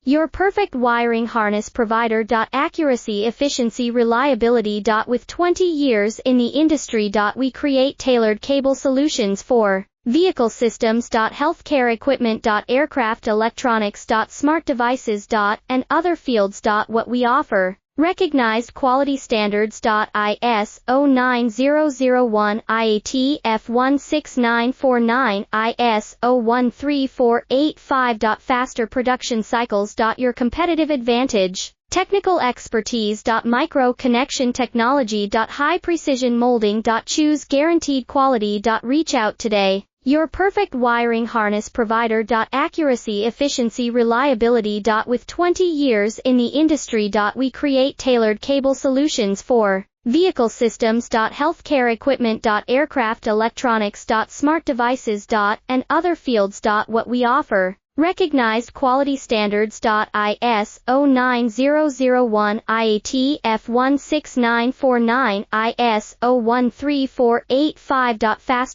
Your perfect wiring harness provider. Accuracy, efficiency, reliability. With 20 years in the industry. We create tailored cable solutions for vehicle systems. Healthcare equipment. Aircraft electronics. Smart devices. And other fields. What we offer. Recognized quality standards. ISO 9001, IAT F16949, ISO 13485. Faster production cycles. Your competitive advantage. Technical expertise. Micro connection technology. High precision molding. Choose guaranteed quality. Reach out today. Your perfect wiring harness provider. Accuracy, efficiency, reliability. With 20 years in the industry. We create tailored cable solutions for vehicle systems. Healthcare equipment. Aircraft electronics. Smart devices. And other fields. What we offer. Recognized quality standards. ISO 9001, IAT F16949, ISO 13485. Faster